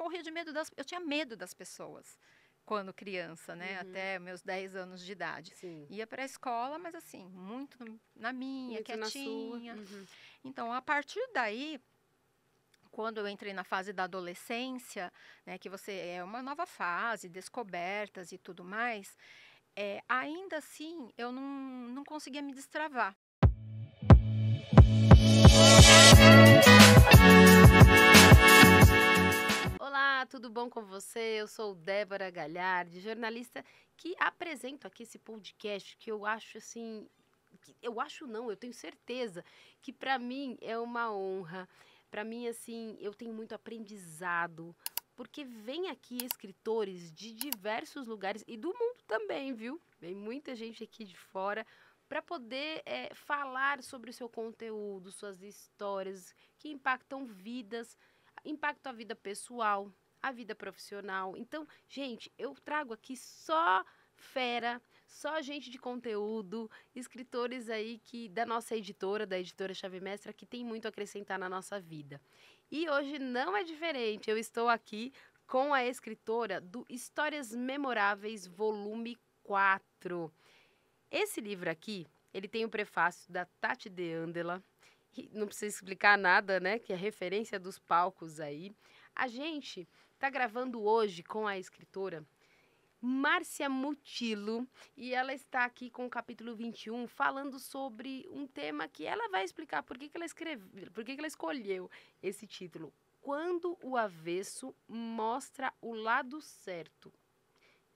morria de medo eu tinha medo das pessoas quando criança, né? Até meus 10 anos de idade. Sim. Ia para a escola, mas assim, muito na minha, Muito na sua. quietinha. Então, a partir daí, quando eu entrei na fase da adolescência, né, que você é uma nova fase, descobertas e tudo mais, ainda assim eu não conseguia me destravar. Olá, tudo bom com você? Eu sou Débora Galhardi, jornalista que apresento aqui esse podcast que eu acho assim, eu acho não, eu tenho certeza que para mim é uma honra. Para mim assim, eu tenho muito aprendizado, porque vem aqui escritores de diversos lugares e do mundo também, viu? Vem muita gente aqui de fora para poder falar sobre o seu conteúdo, suas histórias que impactam vidas, impactam a vida pessoal, a vida profissional. Então, gente, eu trago aqui só fera, só gente de conteúdo, escritores aí que da nossa editora, da editora Chave Mestra, que tem muito a acrescentar na nossa vida. E hoje não é diferente. Eu estou aqui com a escritora do Histórias Memoráveis, volume 4. Esse livro aqui, ele tem o prefácio da Tati de Andela. Não precisa explicar nada, né? Que é referência dos palcos aí. A gente tá gravando hoje com a escritora Márcia Mutilo e ela está aqui com o capítulo 21 falando sobre um tema que ela vai explicar por que ela escreveu, por que ela escolheu esse título. Quando o avesso mostra o lado certo.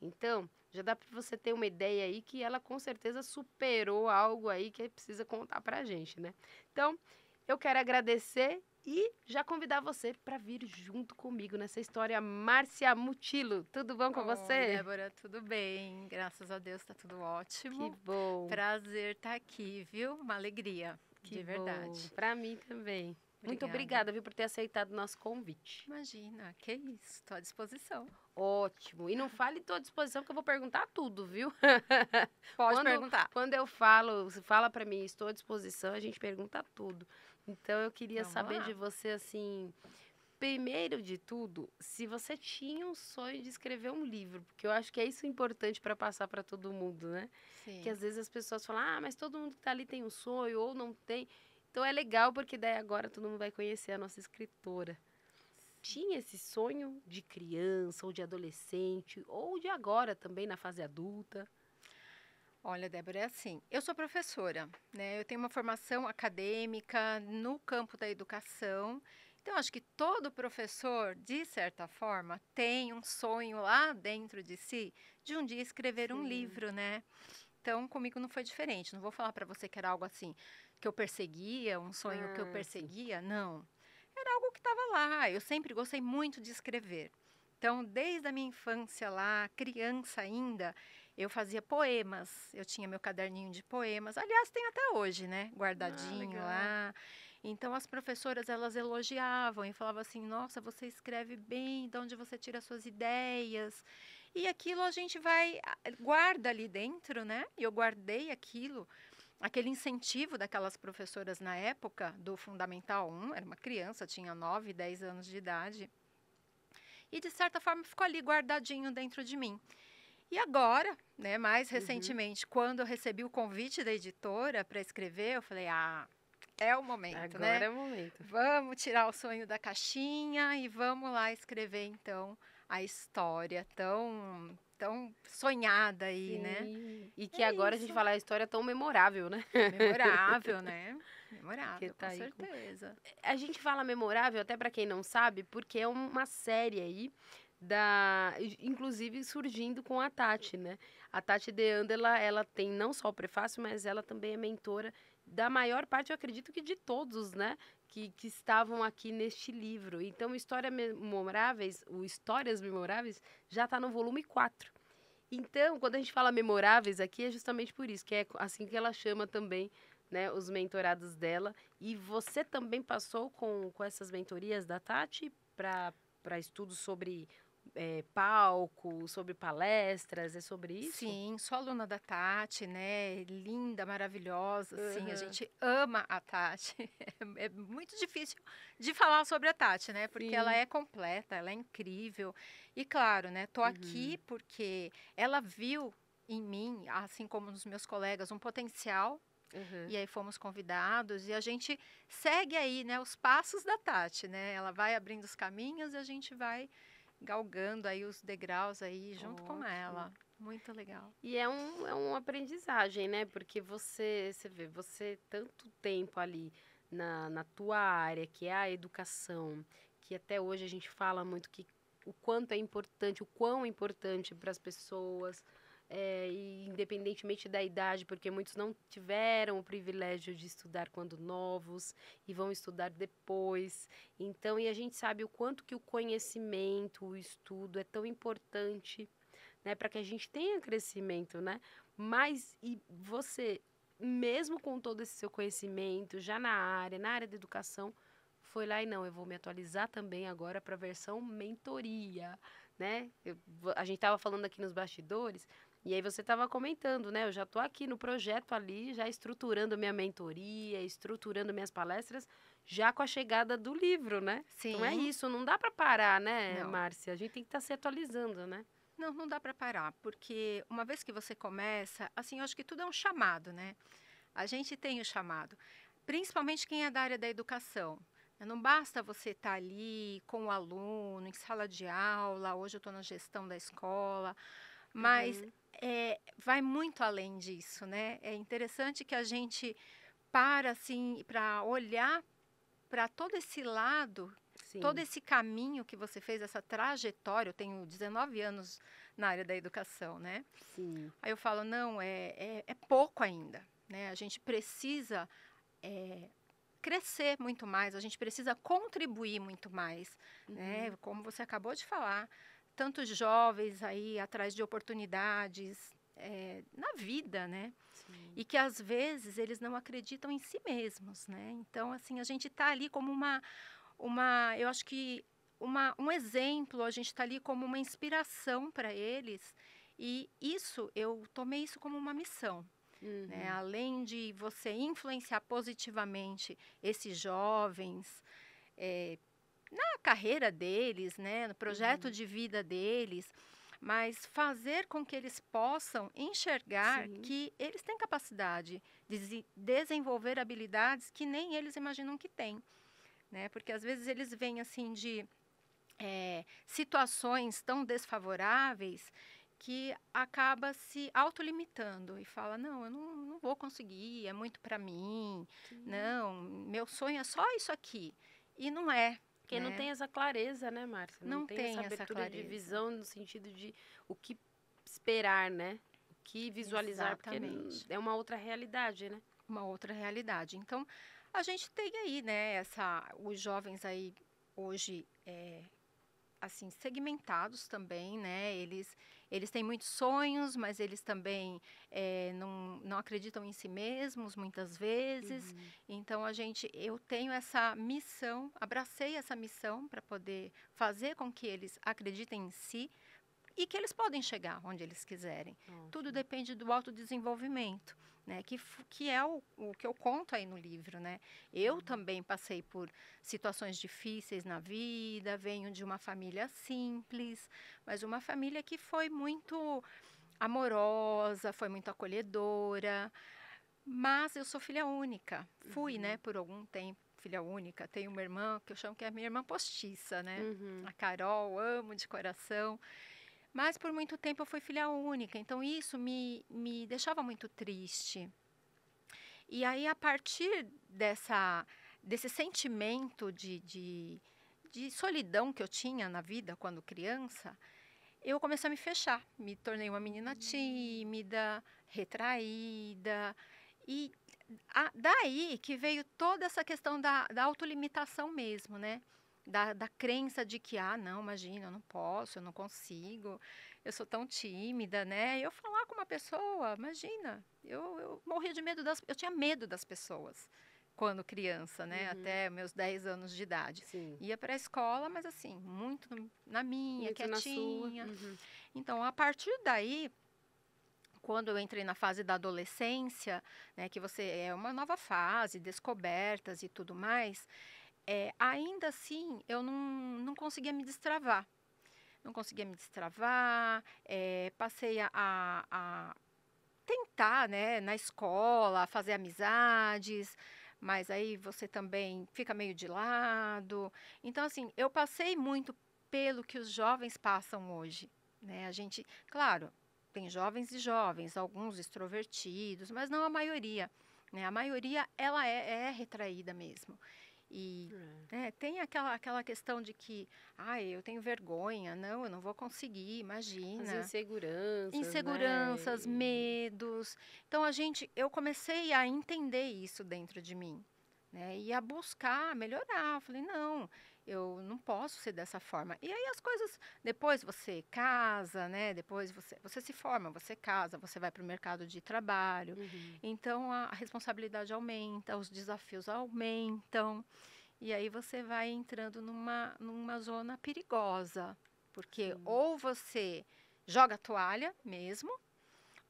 Então, já dá para você ter uma ideia aí que ela com certeza superou algo aí que precisa contar pra gente, né? Então, eu quero agradecer e já convidar você para vir junto comigo nessa história. Márcia Mutilo, tudo bom com Oi, você? Débora, tudo bem? Graças a Deus tá tudo ótimo. Que bom. Prazer estar aqui, viu? Uma alegria, de verdade. Para mim também. Muito Obrigada. obrigada, viu, por ter aceitado o nosso convite. Imagina, que isso, estou à disposição. Ótimo. E não fale estou à disposição, que eu vou perguntar tudo, viu? Pode perguntar. Quando eu falo, você fala para mim, estou à disposição, a gente pergunta tudo. Então, eu queria Vamos saber lá. de você, assim, primeiro de tudo, se você tinha um sonho de escrever um livro, porque eu acho que é isso importante para passar para todo mundo, né? Sim. Que às vezes as pessoas falam, ah, mas todo mundo que tá ali tem um sonho ou não tem. Então é legal porque daí agora todo mundo vai conhecer a nossa escritora. Tinha esse sonho de criança ou de adolescente ou de agora também na fase adulta? Olha, Débora, é assim, eu sou professora, né? Eu tenho uma formação acadêmica no campo da educação. Então, acho que todo professor, de certa forma, tem um sonho lá dentro de si de um dia escrever um livro, né? Então, comigo não foi diferente. Não vou falar para você que era algo assim que eu perseguia, um sonho que eu Sim. perseguia, não. Era algo que estava lá. Eu sempre gostei muito de escrever. Então, desde a minha infância lá, criança ainda, eu fazia poemas. Eu tinha meu caderninho de poemas. Aliás, tem até hoje, né? Guardadinho legal. lá. Então, as professoras, elas elogiavam e falavam assim, nossa, você escreve bem, de onde você tira suas ideias? E aquilo a gente guarda ali dentro, né? E eu guardei aquilo, aquele incentivo daquelas professoras na época do Fundamental 1, era uma criança, tinha 9, 10 anos de idade. E de certa forma ficou ali guardadinho dentro de mim. E agora, né, mais recentemente, quando eu recebi o convite da editora para escrever, eu falei, é o momento, Agora né? é o momento. Vamos tirar o sonho da caixinha e vamos lá escrever, então, a história tão sonhada aí, né? E que agora a gente fala a história tão memorável, né? Memorável, né? Memorável, tá com aí certeza. A gente fala memorável, até para quem não sabe, porque é uma série aí inclusive surgindo com a Tati, né? A Tati de Andela, ela tem não só o prefácio, mas ela também é mentora da maior parte, eu acredito que de todos, né? Que estavam aqui neste livro. Então, o Histórias Memoráveis já está no volume 4. Então, quando a gente fala memoráveis aqui, é justamente por isso, que é assim que ela chama também, né, os mentorados dela. E você também passou com essas mentorias da Tati para estudos sobre palco, sobre palestras, é sobre isso? Sim, sou aluna da Tati, né, linda, maravilhosa, assim, a Aham. gente ama a Tati. É muito difícil de falar sobre a Tati, né, porque ela Sim. é completa, ela é incrível. E claro, né, tô aqui Uhum. porque ela viu em mim, assim como nos meus colegas, um potencial, Aham. e aí fomos convidados e a gente segue aí, né, os passos da Tati, né, ela vai abrindo os caminhos e a gente vai galgando aí os degraus aí junto com Ótimo. ela. Muito legal. E é uma aprendizagem, né? Porque você vê, você tanto tempo ali na tua área, que é a educação, que até hoje a gente fala muito que o quanto é importante, o quão importante para as pessoas, e independentemente da idade, porque muitos não tiveram o privilégio de estudar quando novos e vão estudar depois. Então, e a gente sabe o quanto que o conhecimento, o estudo é tão importante, né, para que a gente tenha crescimento, né? Mas e você, mesmo com todo esse seu conhecimento, já na área da educação, foi lá e não, eu vou me atualizar também agora para a versão mentoria, né? A gente estava falando aqui nos bastidores, e aí você estava comentando, né? Eu já estou aqui no projeto ali, já estruturando minha mentoria, estruturando minhas palestras, já com a chegada do livro, né? Então é Sim, isso, não dá para parar, né, não. Márcia? A gente tem que estar se atualizando, né? Não, não dá para parar, porque uma vez que você começa, assim, eu acho que tudo é um chamado, né? A gente tem o chamado, principalmente quem é da área da educação. Não basta você estar ali com o aluno, em sala de aula, hoje eu estou na gestão da escola, mas Uhum. vai muito além disso, né? É interessante que a gente para, assim, para olhar para todo esse lado, todo Sim, esse caminho que você fez, essa trajetória. Eu tenho 19 anos na área da educação, né? sim. Aí eu falo, não, é pouco ainda, né? A gente precisa é, crescer muito mais, a gente precisa contribuir muito mais, né? Uhum. Como você acabou de falar, tantos jovens aí atrás de oportunidades na vida, né? Sim. E que às vezes eles não acreditam em si mesmos, né? Então, assim, a gente está ali como eu acho que um exemplo, a gente está ali como uma inspiração para eles. E isso, eu tomei isso como uma missão, né? Uhum. Além de você influenciar positivamente esses jovens, eh, na carreira deles, né? No projeto Uhum. de vida deles, mas fazer com que eles possam enxergar Sim. que eles têm capacidade de desenvolver habilidades que nem eles imaginam que têm, né? Porque às vezes eles vêm assim de situações tão desfavoráveis que acaba se autolimitando e fala, não, eu não vou conseguir, é muito para mim, Sim. não, meu sonho é só isso aqui. E não é, Porque não né? tem essa clareza, né, Márcia? Não Não tem essa tem essa abertura de clareza. visão no sentido de o que esperar, né? O que visualizar, porque Exatamente. é uma outra realidade, né? Uma outra realidade. Então, a gente tem aí, né, os jovens aí hoje assim, segmentados também, né? Eles têm muitos sonhos, mas eles também não acreditam em si mesmos muitas vezes. Uhum. Então eu tenho essa missão, abracei essa missão para poder fazer com que eles acreditem em si e que eles podem chegar onde eles quiserem. Tudo Ótimo. depende do autodesenvolvimento, né? Que é o que eu conto aí no livro, né? Eu Uhum. também passei por situações difíceis na vida, venho de uma família simples, mas uma família que foi muito amorosa, foi muito acolhedora, mas eu sou filha única. Fui, né, Uhum. por algum tempo filha única. Tenho uma irmã que eu chamo que é a minha irmã postiça, né? Uhum. A Carol, amo de coração. Mas por muito tempo eu fui filha única, então isso me deixava muito triste. E aí, a partir desse sentimento de solidão que eu tinha na vida quando criança, eu comecei a me fechar. Me tornei uma menina Hum. tímida, retraída. E daí que veio toda essa questão da autolimitação mesmo, né? Da crença de que, ah, não, imagina, eu não posso, eu não consigo, eu sou tão tímida, né? Eu falar com uma pessoa, imagina, eu morria de medo eu tinha medo das pessoas. quando criança, né? Uhum. Até meus 10 anos de idade. Sim. Ia para a escola, mas assim, muito na minha, Muito na sua. quietinha. Uhum. Então, a partir daí, quando eu entrei na fase da adolescência, né, que você é uma nova fase, descobertas e tudo mais, ainda assim eu não conseguia me destravar. Não conseguia me destravar, passei a tentar, né, na escola, fazer amizades, mas aí você também fica meio de lado. Então, assim, eu passei muito pelo que os jovens passam hoje, né? A gente, claro, tem jovens e jovens, alguns extrovertidos, mas não a maioria, né? A maioria, ela é retraída mesmo. E É. tem aquela questão de que, eu tenho vergonha, não, eu não vou conseguir, As imagina. inseguranças, né? Inseguranças, medos. Então eu comecei a entender isso dentro de mim, né? E a buscar melhorar. Eu falei, não, eu não posso ser dessa forma. E aí as coisas, depois você casa, né? Depois você se forma, você casa, você vai para o mercado de trabalho. Uhum. Então a responsabilidade aumenta, os desafios aumentam. E aí você vai entrando numa zona perigosa, porque Sim. ou você joga a toalha mesmo,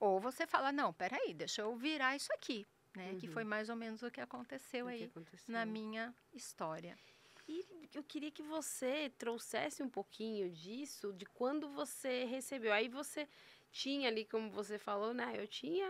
ou você fala, não, peraí, deixa eu virar isso aqui, né? Que foi Uhum. mais ou menos o que aconteceu O que aí na aconteceu? minha história. E eu queria que você trouxesse um pouquinho disso, de quando você recebeu. Aí você tinha ali, como você falou, né? Eu tinha,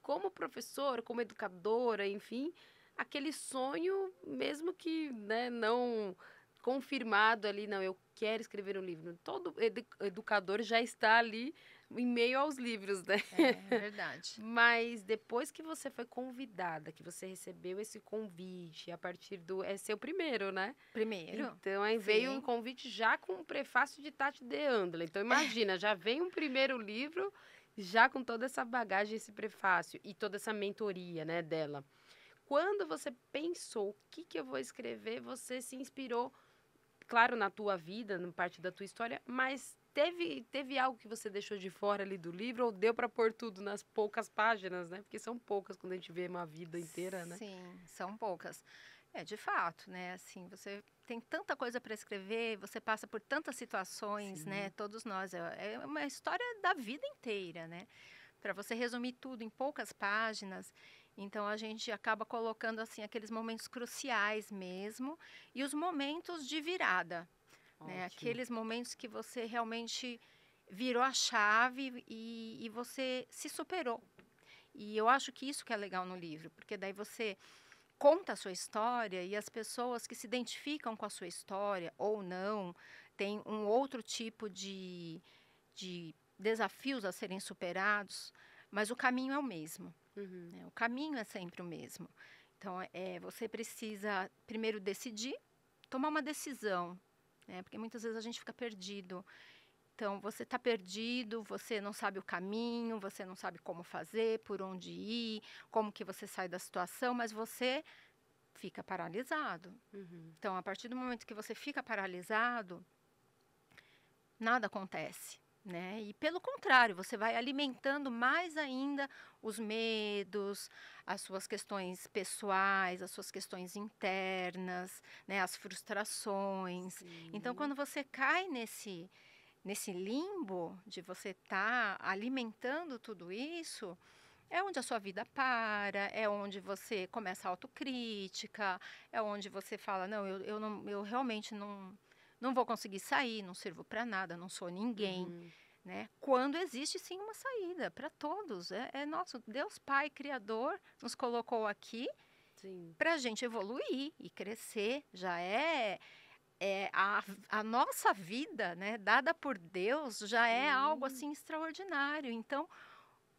como professora, como educadora, enfim, aquele sonho, mesmo que, né, não confirmado ali, não, eu quero escrever um livro. Todo educador já está ali em meio aos livros, né? É verdade. Mas depois que você foi convidada, que você recebeu esse convite, a partir do. É seu primeiro, né? Primeiro, Então, aí veio um sim. convite já com o prefácio de Tati de Andla. Então, imagina, já vem um primeiro livro, já com toda essa bagagem, esse prefácio e toda essa mentoria, né, dela. Quando você pensou, o que que eu vou escrever, você se inspirou, claro, na tua vida, na parte da tua história, mas teve algo que você deixou de fora ali do livro ou deu para pôr tudo nas poucas páginas, né? Porque são poucas quando a gente vê uma vida inteira, né? Sim, são poucas. De fato, né? Assim, você tem tanta coisa para escrever, você passa por tantas situações, né? Sim. Todos nós. É uma história da vida inteira, né? Para você resumir tudo em poucas páginas, então a gente acaba colocando assim aqueles momentos cruciais mesmo e os momentos de virada, né? Ótimo. Aqueles momentos que você realmente virou a chave e você se superou. E eu acho que isso que é legal no livro, porque daí você conta a sua história e as pessoas que se identificam com a sua história ou não, tem um outro tipo de desafios a serem superados, mas o caminho é o mesmo, Uhum. né? O caminho é sempre o mesmo. Então, você precisa primeiro decidir, tomar uma decisão, né? Porque muitas vezes a gente fica perdido. Então, você está perdido, você não sabe o caminho, você não sabe como fazer, por onde ir, como que você sai da situação, mas você fica paralisado. Uhum. Então, a partir do momento que você fica paralisado, nada acontece, né? E pelo contrário, você vai alimentando mais ainda os medos, as suas questões pessoais, as suas questões internas, né? As frustrações. Então, Sim. quando você cai nesse limbo de você estar alimentando tudo isso, é onde a sua vida para, é onde você começa a autocrítica, é onde você fala, não, eu realmente não vou conseguir sair, não sirvo para nada, não sou ninguém, Uhum. né? Quando existe sim uma saída para todos, nosso Deus Pai Criador nos colocou aqui Sim. para a gente evoluir e crescer, já a nossa vida, né, dada por Deus, já é algo Sim. assim extraordinário. Então,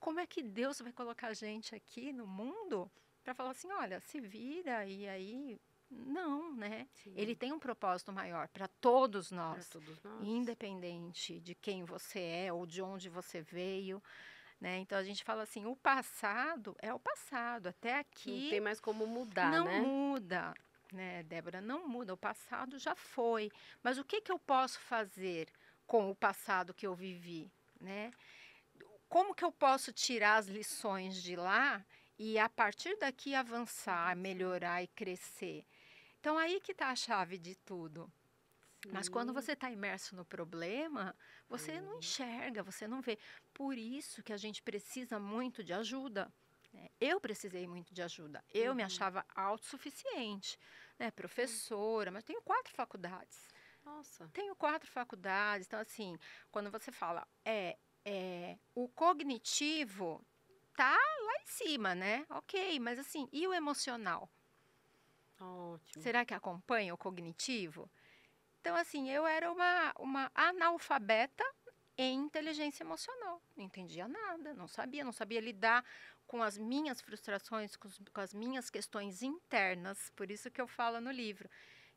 como é que Deus vai colocar a gente aqui no mundo para falar assim, olha, se vira e aí não, né? Ele Sim. tem um propósito maior para todos Para nós, todos nós. independente de quem você é ou de onde você veio, né? Então a gente fala assim, o passado é o passado, até Não aqui tem mais como mudar, não né? muda, né, Débora? Não muda. O passado já foi. Mas o que que eu posso fazer com o passado que eu vivi, né? Como que eu posso tirar as lições de lá e a partir daqui avançar, melhorar e crescer. Então aí que está a chave de tudo. Mas quando Sim. você está imerso no problema, você não enxerga, você não vê. Por isso que a gente precisa muito de ajuda, né? Eu precisei muito de ajuda. Eu me Uhum. achava autossuficiente, né? Professora, mas tenho 4 faculdades. Nossa. Tenho 4 faculdades. Então, assim, quando você fala, o cognitivo tá lá em cima, né? Ok, mas assim, e o emocional? Ótimo. Será que acompanha o cognitivo? Então, assim, eu era uma analfabeta em inteligência emocional. Não entendia nada, não sabia lidar com as minhas frustrações, com as minhas questões internas. Por isso que eu falo no livro,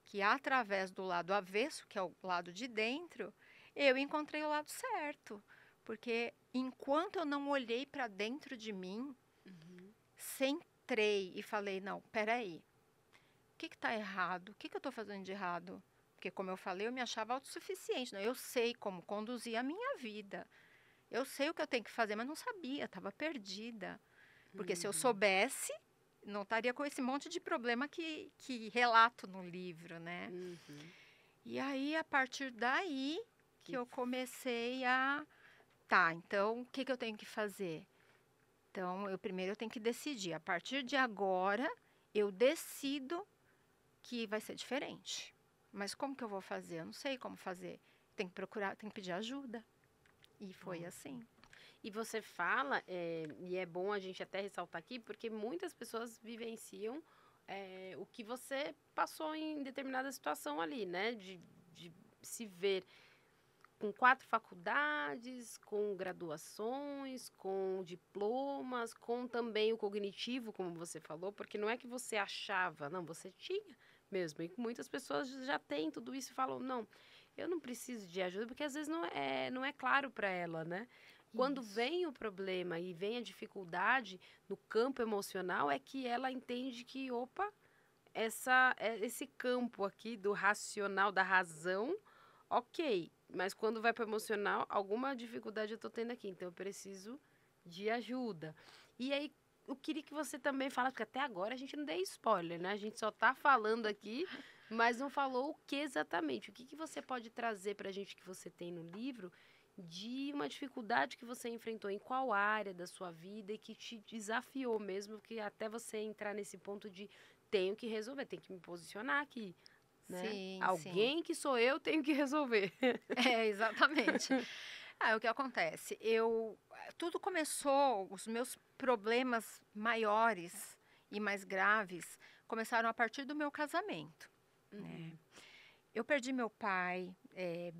que através do lado avesso, que é o lado de dentro, eu encontrei o lado certo. Porque enquanto eu não olhei para dentro de mim, Uhum. centrei e falei, não, peraí, o que está errado? O que eu estou fazendo de errado? Porque, como eu falei, eu me achava autossuficiente. Né? Eu sei como conduzir a minha vida. Eu sei o que eu tenho que fazer, mas não sabia, estava perdida. Porque se eu Uhum. soubesse, não estaria com esse monte de problema que relato no livro, né? Uhum. E aí, a partir daí, que Que eu comecei a... Tá, então, o que eu tenho que fazer? Então, primeiro eu tenho que decidir. A partir de agora, eu decido que vai ser diferente. Mas como que eu vou fazer? Eu não sei como fazer. Tem que procurar, tem que pedir ajuda. E foi ótimo. assim. E você fala, e é bom a gente até ressaltar aqui, porque muitas pessoas vivenciam o que você passou em determinada situação ali, né? De se ver com 4 faculdades, com graduações, com diplomas, com também o cognitivo, como você falou, porque não é que você achava, não, você tinha mesmo. E muitas pessoas já têm tudo isso e falam, não, eu não preciso de ajuda, porque às vezes não é claro para ela, né? Quando Isso. vem o problema e vem a dificuldade no campo emocional, é que ela entende que, opa, esse campo aqui do racional, da razão, ok, mas quando vai para o emocional, alguma dificuldade eu tô tendo aqui, então eu preciso de ajuda. E aí, eu queria que você também falasse, porque até agora a gente não deu spoiler, né? A gente só tá falando aqui, mas não falou o que exatamente. O que que você pode trazer pra gente que você tem no livro de uma dificuldade que você enfrentou em qual área da sua vida e que te desafiou mesmo, que até você entrar nesse ponto de tenho que resolver, tenho que me posicionar aqui, né? Sim, sim. Alguém que sou eu tenho que resolver. É, exatamente. O que acontece? Tudo começou, os meus problemas maiores e mais graves começaram a partir do meu casamento, né? Uhum, Eu perdi meu pai,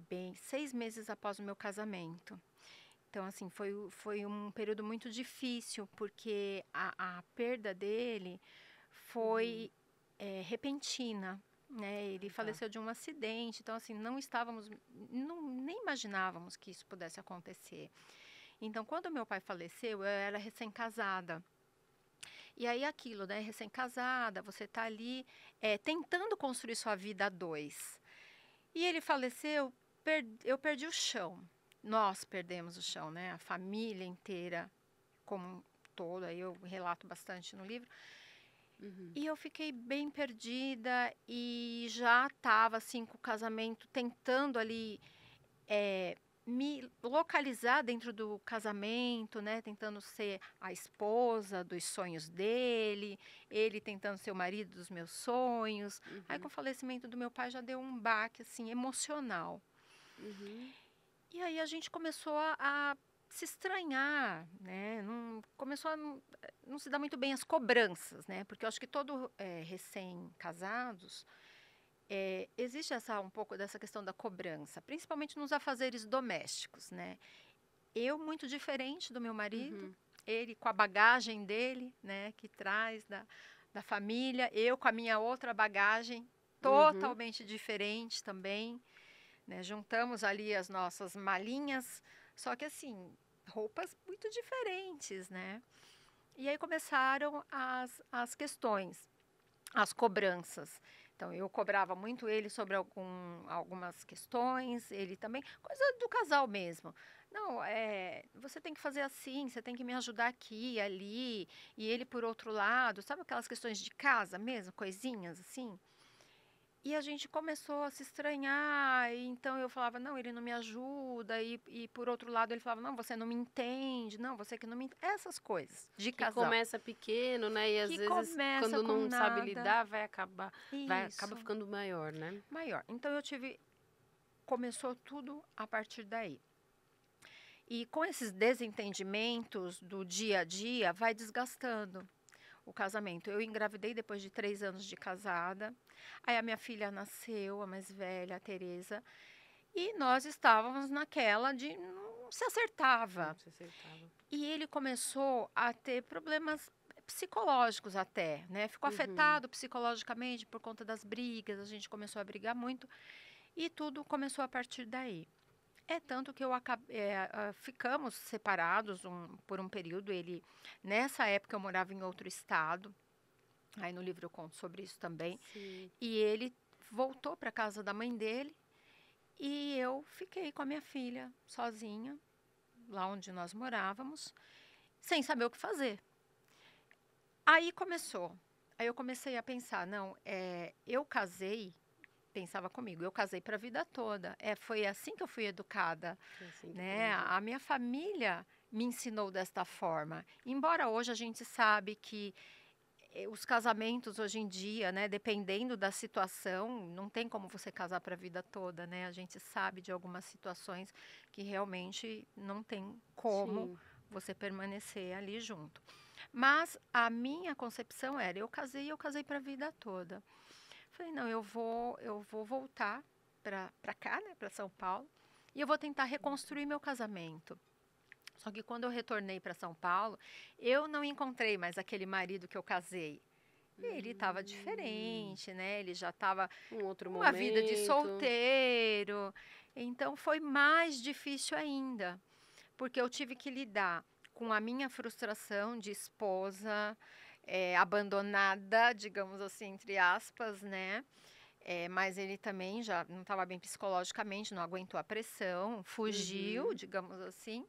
bem 6 meses após o meu casamento. Então, assim, foi um período muito difícil, porque a perda dele uhum. foi repentina, né? Ele Ah, tá. faleceu de um acidente, então, assim, não estávamos, nem imaginávamos que isso pudesse acontecer. Então, quando meu pai faleceu, eu era recém-casada. E aí, aquilo, né? Recém-casada, você tá ali tentando construir sua vida a dois. E ele faleceu, eu perdi o chão. Nós perdemos o chão, né? A família inteira, como um todo, aí eu relato bastante no livro. Uhum, E eu fiquei bem perdida e já estava assim com o casamento, tentando ali me localizar dentro do casamento, né? Tentando ser a esposa dos sonhos dele, ele tentando ser o marido dos meus sonhos. Aí com uhum, o falecimento do meu pai já deu um baque assim emocional. uhum, E aí a gente começou a se estranhar, né? Começou a não se dar muito bem as cobranças, né? Porque eu acho que todo recém-casados existe um pouco dessa questão da cobrança, principalmente nos afazeres domésticos, né? Eu muito diferente do meu marido, uhum, ele com a bagagem dele, né? Que traz da família, eu com a minha outra bagagem uhum. totalmente diferente também, né? Juntamos ali as nossas malinhas, só que assim, roupas muito diferentes, né? E aí começaram as questões, as cobranças. Então, eu cobrava muito ele sobre algumas questões, ele também, coisa do casal mesmo. Não, você tem que fazer assim, você tem que me ajudar aqui, ali, e ele por outro lado, sabe aquelas questões de casa mesmo, coisinhas assim? E a gente começou a se estranhar, e então eu falava, não, ele não me ajuda, e por outro lado ele falava, não, você não me entende, não, você que não me entende. Essas coisas de Que casal, começa pequeno, né? E às que vezes, começa quando com não sabe nada. lidar, acaba Isso, ficando maior, né? maior. Então começou tudo a partir daí. E com esses desentendimentos do dia a dia, vai desgastando o casamento. Eu engravidei depois de 3 anos de casada. Aí a minha filha nasceu, a mais velha, a Tereza. E nós estávamos naquela de não se Não acertava. se acertava. E ele começou a ter problemas psicológicos até, né? Ficou Uhum. afetado psicologicamente por conta das brigas, a gente começou a brigar muito e tudo começou a partir daí. É tanto que ficamos separados por um período. Nessa época eu morava em outro estado. Aí no livro eu conto sobre isso também. Sim. E ele voltou para casa da mãe dele e eu fiquei com a minha filha sozinha, lá onde nós morávamos, sem saber o que fazer. Aí começou. Aí eu comecei a pensar, não, eu casei, pensava comigo, eu casei para a vida toda. Foi assim que eu fui educada, Foi assim que né? aprendeu. A minha família me ensinou desta forma. Embora hoje a gente sabe que os casamentos hoje em dia, né, dependendo da situação, não tem como você casar para a vida toda, né? A gente sabe de algumas situações que realmente não tem como Sim. você permanecer ali junto. Mas a minha concepção era, eu casei para a vida toda. Falei, não, eu vou voltar para cá, né, para São Paulo, e eu vou tentar reconstruir meu casamento. Só que quando eu retornei para São Paulo, eu não encontrei mais aquele marido que eu casei. Ele estava Hum. diferente, né? Ele já estava Um outro uma vida de momento. solteiro. Então foi mais difícil ainda, porque eu tive que lidar com a minha frustração de esposa, abandonada, digamos assim, entre aspas, né? Mas ele também já não estava bem psicologicamente, não aguentou a pressão, fugiu, Uhum. digamos assim.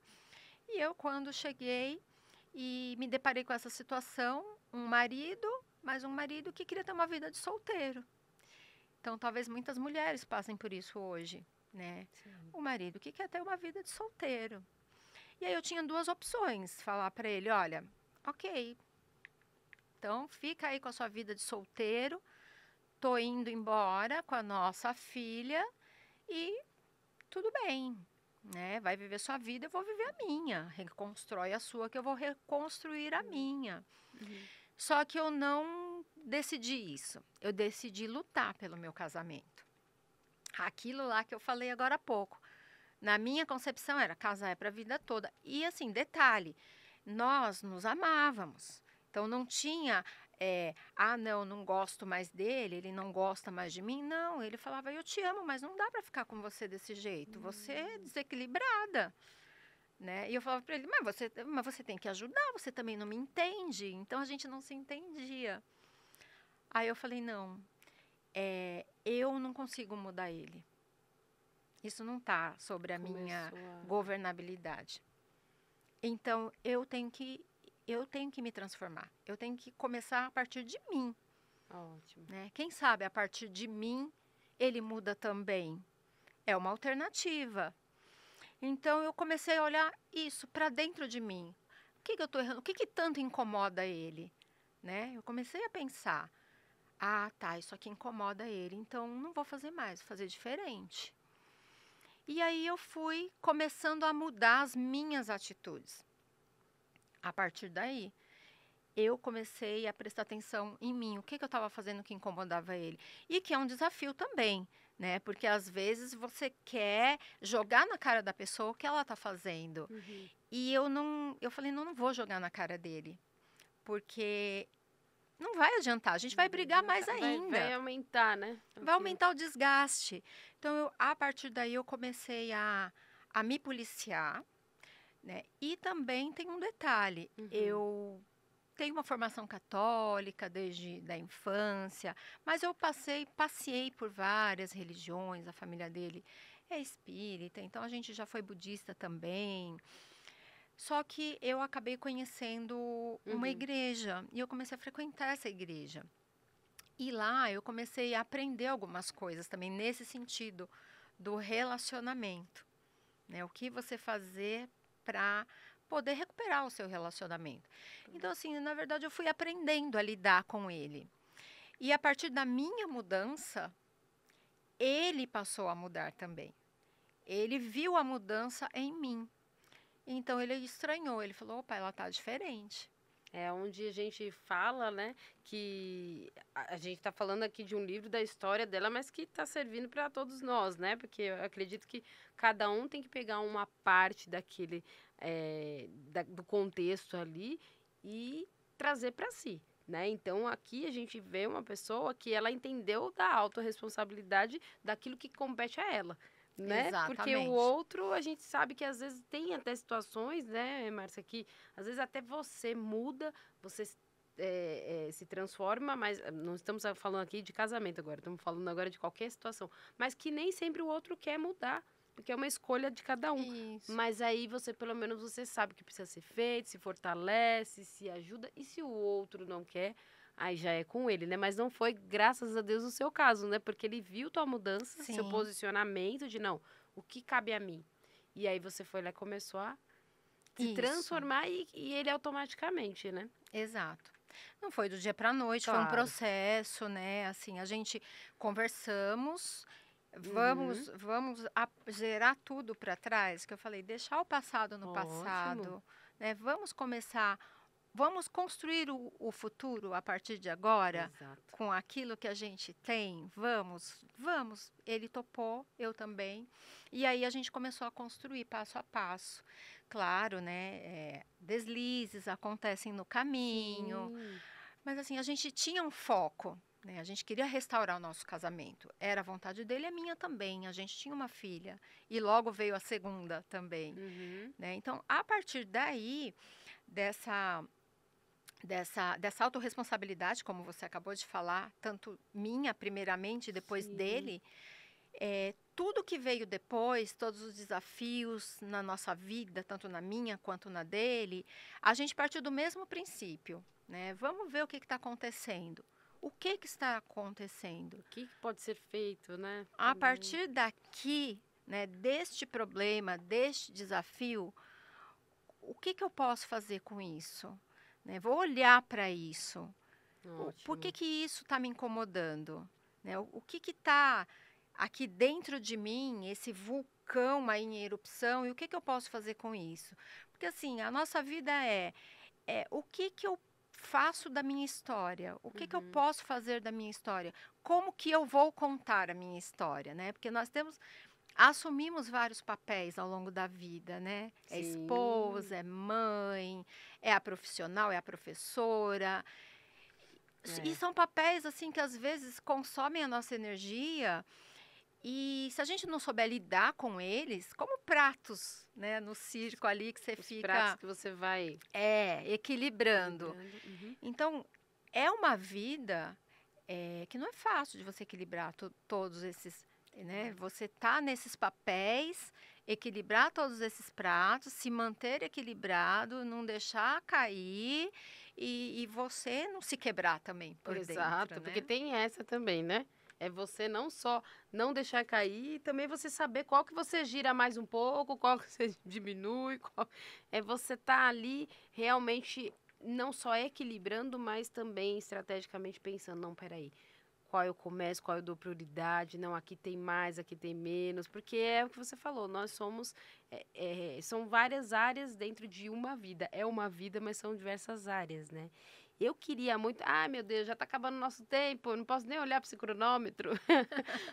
E eu, quando cheguei e me deparei com essa situação, mas um marido que queria ter uma vida de solteiro. Então, talvez muitas mulheres passem por isso hoje, né? Sim. O marido que quer ter uma vida de solteiro. E aí eu tinha duas opções, falar para ele, olha, ok, então fica aí com a sua vida de solteiro, tô indo embora com a nossa filha e tudo bem, né? Vai viver sua vida, eu vou viver a minha. Reconstrói a sua, que eu vou reconstruir a minha. Uhum. Só que eu não decidi isso. Eu decidi lutar pelo meu casamento. Aquilo lá que eu falei agora há pouco. Na minha concepção era casar é para a vida toda. E assim, detalhe, nós nos amávamos. Então não tinha, não, não gosto mais dele, ele não gosta mais de mim. Não, ele falava, eu te amo, mas não dá para ficar com você desse jeito. Você é desequilibrada, né? E eu falava para ele, mas você tem que ajudar, você também não me entende. Então a gente não se entendia. Aí eu falei, não, eu não consigo mudar ele. Isso não está sobre a minha Começou a. governabilidade. Então eu tenho que me transformar. Eu tenho que começar a partir de mim, Ótimo. né? Quem sabe a partir de mim ele muda também. É uma alternativa. Então eu comecei a olhar isso para dentro de mim. O que eu estou errando? O que tanto incomoda ele, né? Eu comecei a pensar, tá, isso aqui incomoda ele, então não vou fazer mais, vou fazer diferente. E aí eu fui começando a mudar as minhas atitudes. A partir daí, eu comecei a prestar atenção em mim, o que eu estava fazendo que incomodava ele. E que é um desafio também, né? Porque às vezes você quer jogar na cara da pessoa o que ela está fazendo. Uhum. E eu falei, não vou jogar na cara dele, porque não vai adiantar, a gente vai Não vai brigar mais adiantar. Vai ainda. aumentar, né? Vai aumentar o desgaste. Então, a partir daí, eu comecei a me policiar, né? E também tem um detalhe, Uhum. eu tenho uma formação católica desde da infância, mas eu passei por várias religiões, a família dele é espírita, então a gente já foi budista também. Só que eu acabei conhecendo uma Uhum. igreja e eu comecei a frequentar essa igreja. E lá eu comecei a aprender algumas coisas também nesse sentido do relacionamento, né? O que você fazer para poder recuperar o seu relacionamento. Então, assim, na verdade, eu fui aprendendo a lidar com ele. E a partir da minha mudança, ele passou a mudar também. Ele viu a mudança em mim. Então ele estranhou, ele falou: opa, ela tá diferente. É onde a gente fala, né, que a gente está falando aqui de um livro da história dela, mas que está servindo para todos nós, né? Porque eu acredito que cada um tem que pegar uma parte daquele, do contexto ali e trazer para si, né? Então aqui a gente vê uma pessoa que ela entendeu da autorresponsabilidade daquilo que compete a ela. Né? Porque o Exatamente. outro, a gente sabe que às vezes tem até situações, né, Márcia, que às vezes até você muda, você se transforma, mas não estamos falando aqui de casamento agora, estamos falando agora de qualquer situação. Mas que nem sempre o outro quer mudar, porque é uma escolha de cada um. Isso. Mas aí você, pelo menos, você sabe o que precisa ser feito, se fortalece, se ajuda. E se o outro não quer, aí já é com ele, né? Mas não foi, graças a Deus, o seu caso, né? Porque ele viu tua mudança, seu Sim, posicionamento de não, o que cabe a mim? E aí você foi lá e começou a se isso. transformar e ele automaticamente, né? Exato. Não foi do dia para a noite, foi um Claro. processo, né? Assim, a gente conversamos, Uhum. vamos zerar tudo para trás, que eu falei, deixar o passado no Ótimo. passado, né? Vamos começar, vamos construir o futuro a partir de agora, Exato. com aquilo que a gente tem. Vamos, vamos. Ele topou, eu também. E aí a gente começou a construir passo a passo. Claro, né? Deslizes acontecem no caminho, Sim. mas assim, a gente tinha um foco, né? A gente queria restaurar o nosso casamento. Era a vontade dele e a minha também. A gente tinha uma filha e logo veio a segunda também, Uhum. né? Então, a partir daí, dessa dessa autorresponsabilidade, como você acabou de falar, tanto minha primeiramente e depois Sim. dele, tudo que veio depois, todos os desafios na nossa vida, tanto na minha quanto na dele, a gente partiu do mesmo princípio, né? Vamos ver o que está acontecendo. O que está acontecendo? O que que pode ser feito, né? A Também. partir daqui, né, deste problema, deste desafio, o que eu posso fazer com isso? Né? Vou olhar para isso. Por Ótimo. que isso está me incomodando? Né? O que está aqui dentro de mim, esse vulcão aí em erupção, e o que eu posso fazer com isso? Porque assim, a nossa vida é o que eu faço da minha história? O que eu Uhum. posso fazer da minha história? Como que eu vou contar a minha história, né? Porque nós assumimos vários papéis ao longo da vida, né? É Sim. esposa, é mãe, é a profissional, é a professora. E É. são papéis assim que às vezes consomem a nossa energia e se a gente não souber lidar com eles, como pratos, né, no circo ali que você Os pratos fica que você vai equilibrando. equilibrando. Uhum. Então, é uma vida que não é fácil de você equilibrar todos esses, né? Você tá nesses papéis, equilibrar todos esses pratos, se manter equilibrado, não deixar cair e você não se quebrar também por dentro, Exato, porque né? tem essa também, né? É você não só não deixar cair, e também você saber qual que você gira mais um pouco, qual que você diminui, é você estar ali realmente não só equilibrando, mas também estrategicamente pensando, não, peraí, qual eu começo, qual eu dou prioridade, não, aqui tem mais, aqui tem menos, porque é o que você falou, nós somos, são várias áreas dentro de uma vida, é uma vida, mas são diversas áreas, né? Eu queria muito, ai meu Deus, já está acabando o nosso tempo, eu não posso nem olhar para esse cronômetro.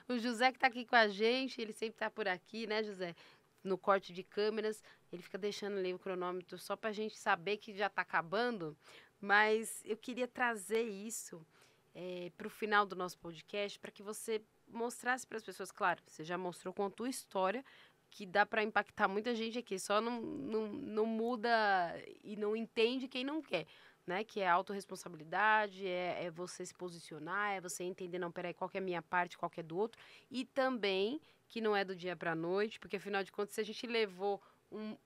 O José que está aqui com a gente, ele sempre está por aqui, né, José? No corte de câmeras, ele fica deixando ali o cronômetro só para a gente saber que já está acabando, mas eu queria trazer isso para o final do nosso podcast, para que você mostrasse para as pessoas, claro, você já mostrou com a tua história, que dá para impactar muita gente aqui, só não muda e não entende quem não quer. né? Que é autorresponsabilidade, é você se posicionar, é você entender, não, peraí, qual que é a minha parte, qual que é do outro. E também que não é do dia para a noite, porque afinal de contas, se a gente levou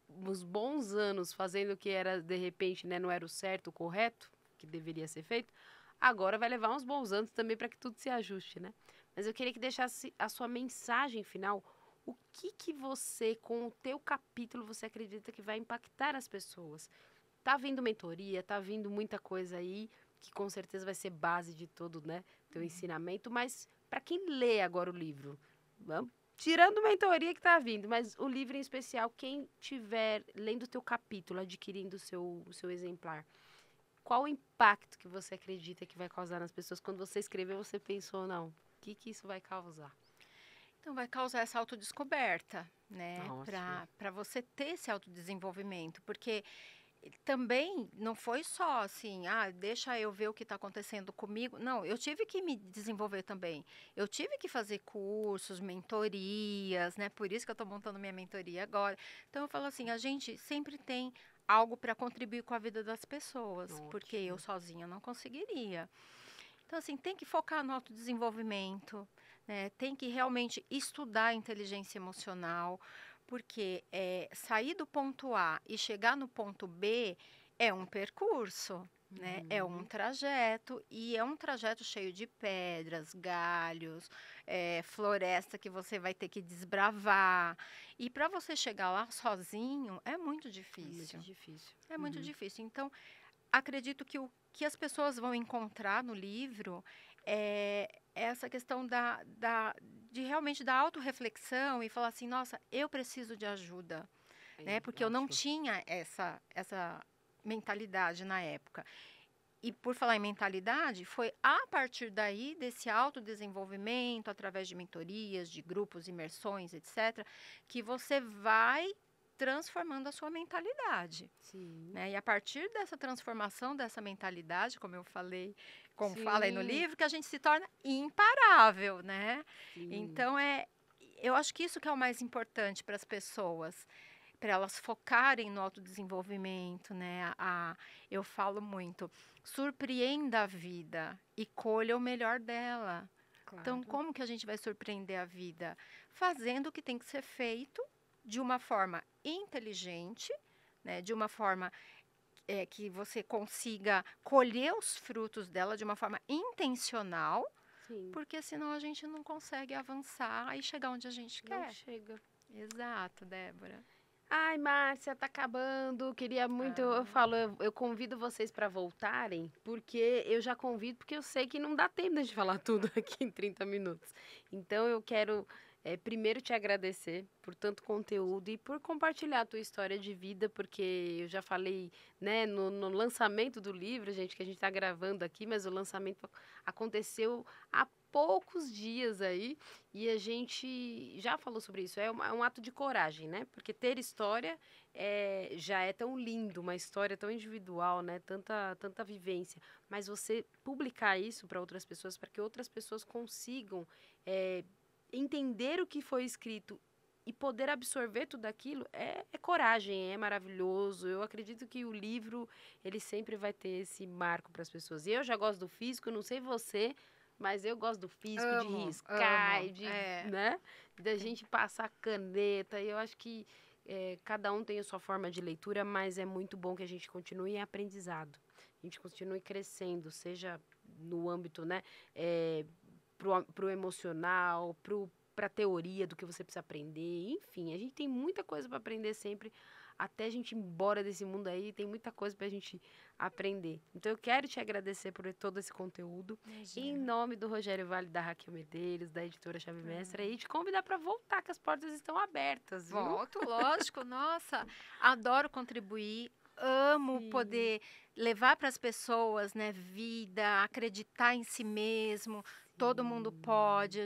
uns bons anos fazendo o que era, de repente, né, não era o certo, o correto, que deveria ser feito, agora vai levar uns bons anos também para que tudo se ajuste, né? Mas eu queria que deixasse a sua mensagem final. O que que você, com o teu capítulo, você acredita que vai impactar as pessoas? Tá vindo mentoria, tá vindo muita coisa aí, que com certeza vai ser base de todo, né, teu ensinamento, mas para quem lê agora o livro, tirando mentoria que tá vindo, mas o livro em especial, quem tiver lendo o teu capítulo, adquirindo o seu exemplar, qual o impacto que você acredita que vai causar nas pessoas? Quando você escreveu, você pensou, não, o que que isso vai causar? Então, vai causar essa autodescoberta, né? Ótimo. Para você ter esse autodesenvolvimento, porque também não foi só assim, deixa eu ver o que está acontecendo comigo. Não, eu tive que me desenvolver também. Eu tive que fazer cursos, mentorias, né? Por isso que eu estou montando minha mentoria agora. Então, eu falo assim, a gente sempre tem algo para contribuir com a vida das pessoas, porque eu Ótimo. sozinha não conseguiria. Então, assim, tem que focar no autodesenvolvimento, né? Tem que realmente estudar a inteligência emocional, porque sair do ponto A e chegar no ponto B é um percurso, né? É um Uhum. trajeto, e é um trajeto cheio de pedras, galhos, floresta que você vai ter que desbravar. E para você chegar lá sozinho é muito É muito difícil. difícil. É muito Uhum. difícil. Então, acredito que o que as pessoas vão encontrar no livro é essa questão de realmente da autorreflexão e falar assim, nossa, eu preciso de ajuda, né? Aí, Porque eu não ótimo. tinha essa mentalidade na época. E por falar em mentalidade, foi a partir daí, desse autodesenvolvimento, através de mentorias, de grupos, imersões, etc., que você vai transformando a sua mentalidade, Sim. né? E a partir dessa transformação dessa mentalidade, como eu falei, como fala aí no Sim. livro, que a gente se torna imparável, né? Sim. Então, eu acho que isso que é o mais importante para as pessoas, para elas focarem no autodesenvolvimento, né? Eu falo muito, surpreenda a vida e colha o melhor dela. Então, Claro. como que a gente vai surpreender a vida? Fazendo o que tem que ser feito de uma forma inteligente, né? De uma forma que você consiga colher os frutos dela de uma forma intencional, Sim. porque senão a gente não consegue avançar e chegar onde a gente Não quer. chega. Exato, Débora. Ai, Márcia, tá acabando. Queria muito, eu Ah, falo, eu convido vocês para voltarem, porque eu já convido, porque eu sei que não dá tempo de falar tudo aqui em 30 minutos. Então eu quero primeiro te agradecer por tanto conteúdo e por compartilhar a tua história de vida, porque eu já falei, né, no lançamento do livro, gente, que a gente tá gravando aqui, mas o lançamento aconteceu há poucos dias aí. E a gente já falou sobre isso, é um ato de coragem, né? Porque ter história já é tão lindo, uma história tão individual, né? Tanta vivência. Mas você publicar isso para outras pessoas, para que outras pessoas consigam entender o que foi escrito e poder absorver tudo aquilo, é coragem, é maravilhoso. Eu acredito que o livro, ele sempre vai ter esse marco para as pessoas. E eu já gosto do físico, não sei você, mas eu gosto do físico, de amo, riscar, amo. né? Da Tem. gente passar caneta. E eu acho que cada um tem a sua forma de leitura, mas é muito bom que a gente continue em aprendizado. A gente continue crescendo, seja no âmbito, né? Pro emocional, pra teoria do que você precisa aprender. Enfim, a gente tem muita coisa para aprender sempre. Até a gente ir embora desse mundo aí, tem muita coisa pra gente aprender. Então eu quero te agradecer por todo esse conteúdo. Em Imagina. nome do Rogério Vale, da Raquel Medeiros, da editora Chave Mestra, Ah. e te convidar para voltar, que as portas estão abertas, viu? Volto, lógico, nossa, adoro contribuir, amo Sim, poder levar para as pessoas, né, vida, acreditar em si mesmo. Todo mundo sim, pode,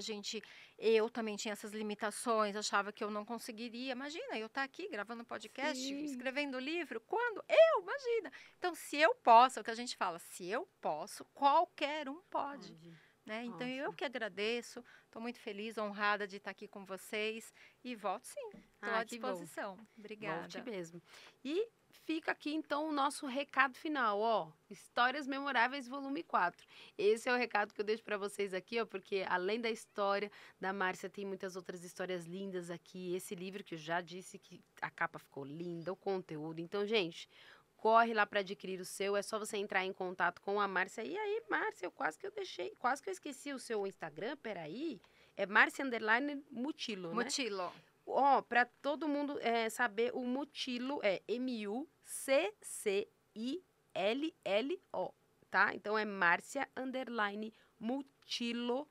eu também tinha essas limitações, achava que eu não conseguiria. Imagina, eu estar aqui gravando podcast, sim. escrevendo livro, quando eu, imagina. Então, se eu posso, é o que a gente fala, se eu posso, qualquer um pode. Pode. né? Então, eu Ótimo. que agradeço, estou muito feliz, honrada de estar aqui com vocês e volto sim, estou à Que bom. disposição. Volte Obrigada. mesmo. E fica aqui então o nosso recado final, ó, Histórias Memoráveis Volume 4. Esse é o recado que eu deixo para vocês aqui, ó, porque além da história da Márcia, tem muitas outras histórias lindas aqui. Esse livro que eu já disse que a capa ficou linda, o conteúdo. Então, gente, corre lá para adquirir o seu, é só você entrar em contato com a Márcia. E aí, Márcia, quase que eu esqueci o seu Instagram, peraí. É Márcia Underline Mutilo, né? Mutilo. Ó, para todo mundo saber, o Mutilo é Muccillo, tá? Então é Márcia underline Mutilo,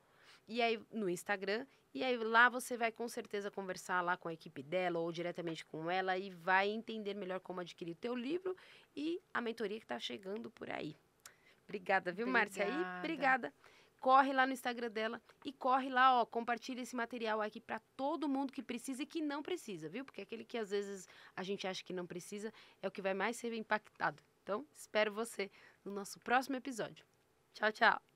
e aí no Instagram. E aí lá você vai com certeza conversar lá com a equipe dela ou diretamente com ela e vai entender melhor como adquirir o teu livro e a mentoria que tá chegando por aí. Obrigada, viu, Márcia? E Obrigada. obrigada. Corre lá no Instagram dela e corre lá, ó, compartilha esse material aqui para todo mundo que precisa e que não precisa, viu? Porque aquele que às vezes a gente acha que não precisa é o que vai mais ser impactado. Então, espero você no nosso próximo episódio. Tchau, tchau.